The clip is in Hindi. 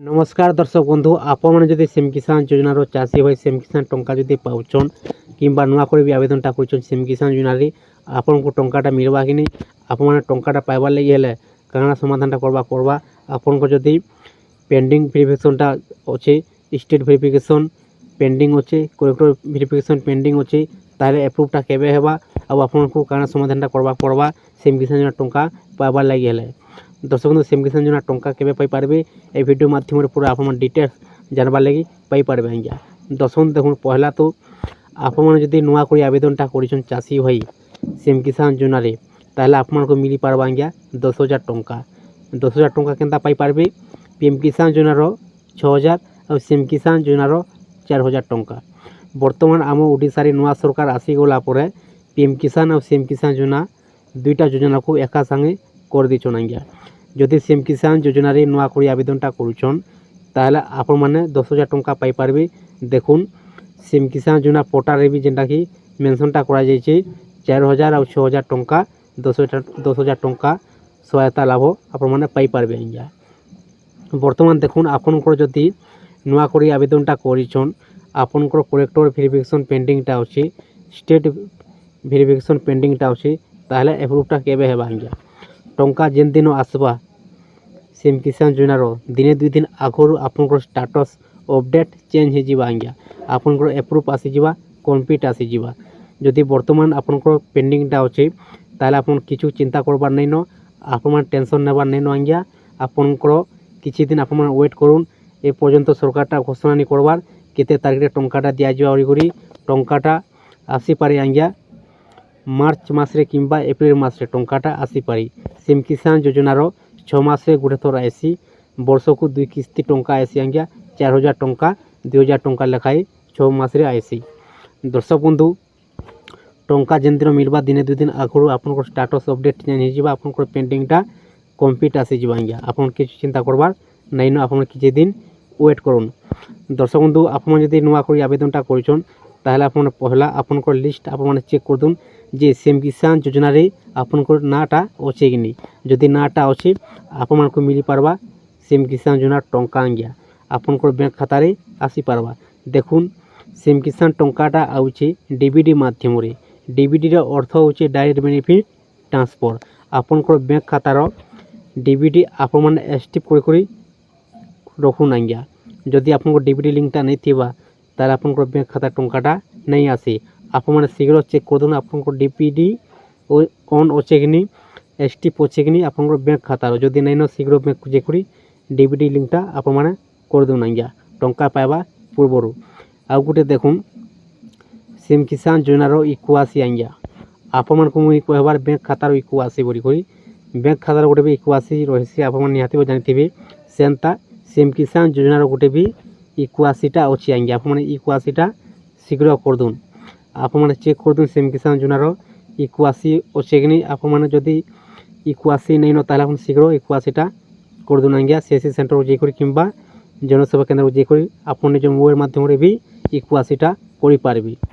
नमस्कार दर्शक बंधु आपण मैंने जदि सीएम किसान योजनार चाषी भाई सीएम किसान टंका जदि पाउछन किंबा नुआ कर भी आवेदनटा कर सीएम किसान योजन आपन को टंकाटा मिलवा कि नहीं आपण मैंने टंकाटा पाइबार लगी हेले काଣା समाधानटा करवा आपन को जदि पेंडिंग वेरिफिकेशनटा अच्छे स्टेट वेरिफिकेशन पेंडिंग अच्छे कलेक्टर वेरिफिकेशन पेंडिंग अच्छे ताले एप्रुवटा केबे हेबा आपन को काଣା समाधानटा करवा सीएम किसान योजना टंका पाइबार लगी हेले दर्शक बंधु सीएम किसान योजना टंका केबे पाई पारबे ए वीडियो माध्यम पूरा आप डिटेल्स जानबार लगी पाई पारबे आज्ञा दर्शक बंधु देखुन पहला तो आपण जदि नुआ कर आवेदनटा कर चाषी भाई सीएम किसान योजना ताहले आपन को मिली पारबा आज्ञा 10,000 टंका 10,000 टंका केनता पाई पारबे पीएम किसान योजनार 6,000 और सीएम किसान योजनार 4,000 टंका बर्तमान आम ओडिशा रे नुआ सरकार आसीगला परे पीएम किसान और सीएम किसान योजना दुईटा योजना को एका संगे कर दीछन आज्ञा जदि सीएम किसान योजना रे नुआ कर आवेदनटा करुछन ताहले आपण माने 10,000 टंका पाई पारबे देखुन सीएम किसान योजना पोर्टल रे भी जेंटा कि मेंशनटा करा जायछि 4,000 और 6,000 टंका 10,000 टंका सहायता लाभ आपण माने पाई पारबे आज्ञा बर्तमान देखुन आपनकर जदि नुआ कर आवेदनटा करिछन आपनकर कलेक्टर वेरिफिकेशन पेंडिंगटा अछि स्टेट वेरिफिकेशन पेंडिंगटा अछि ताहले एप्रुवटा केबे हेबा आज्ञा टंका जेन दिन आसवा सीएम किसान योजनार दिने 2 दिन आगुरी आपनकर स्टेटस अपडेट चेंज हो जावा आज्ञा आपनकर एप्रुव आसीजिबा कम्प्लीट आसीजिबा जदि बर्तमान आपनकर पेंडिंगटा अछि ताहले आपन किछु चिंता करबार नै न आपन टेंशन नेबार नै न आज्ञा आपनकर किछि दिन आपन वेट करुन ए पर्यंत सरकारटा घोषणा नि करबार केते तारिख रे टंकाटा दिया जिवा ओरिगुरी टंकाटा आसी पारे आज्ञा मार्च मासरे किंबा एप्रिल मासरे टंकाटा आसी पारी सीएम किसान योजनार 6 मासे गोटे थर आसी वर्ष को 2 किस्ती टंका आसी आज्ञा 4,000 टंका 2,000 टंका लेखाई 6 मासरे आसी दर्शक बंधु टंका जेन दिन मिलवा दिने 2 दिन आगुरी आपन स्टेटस अपडेट चेंज हो जावा आपन पेंडिंगटा कम्प्लीट आसी जावा आज्ञा आपन किछु चिंता करबार नै न आपन किछि दिन वेट करुन दर्शक बंधु आपन जदि नुआ कर आवेदनटा करिछन ताहले आपन पहला आपनकर लिस्ट आपन चेक कर दुन जे सीएम किसान योजना रे आपनकर नाटा अच्छे कि नहीं जदि नाटा अच्छे आपन को मिली पारबा सीएम किसान योजना टंका आज्ञा आपनकर बैंक खाता रे आसी पारबा देखुन सीएम किसान टंकाटा आउछि डीबीडी माध्यम रे डीबीडी रे अर्थ होछि डायरेक्ट बेनिफिट ट्रांसफर आपनकर बैंक खाता रो डीबीडी आपन माने एक्टिव करि रखुन आज्ञा जदि आपनकर डीबीडी लिंकटा नै थिबा तार आपनकर बैंक खाता टंकाटा नहीं आसे आपन माने शीघ्र चेक कर दून आपनकर डीपीडी ऑन अच्छे कि नहीं एक्टिव अच्छे कि नहीं आपनकर बैंक खाता जदि नहीं न शीघ्र बैंक चेक करी डीबीडी लिंकटा आपन माने कर दून आज्ञा टंका पाइबा पूर्वरु आउ गुटे देखुन सीएम किसान योजनार इको आसी आज्ञा आपन मान को कहबार बैंक खातार इको आसी बोली करी बैंक खातार गोटे भी इको आसी रहिसी आपन मान निहाती जानिथिबे सेंता सीएम किसान योजनार गोटे भी इको आसीटा अच्छी आज्ञा आप मैंने इको आसीटा शीघ्र कर दून आप मैंने चेक कर दून सीएम किसान योजनार इको आसी अच्छे कि नहीं आप मैंने जदि इको आसी नहीं न ताहले शीघ्र इको आसीटा कर दून आज्ञा सीएससी सेंटर जाकर किंबा जनसेवा केंद्र जाकर आप निज मोबाइल माध्यम भी इको आसीटा करि पारबे।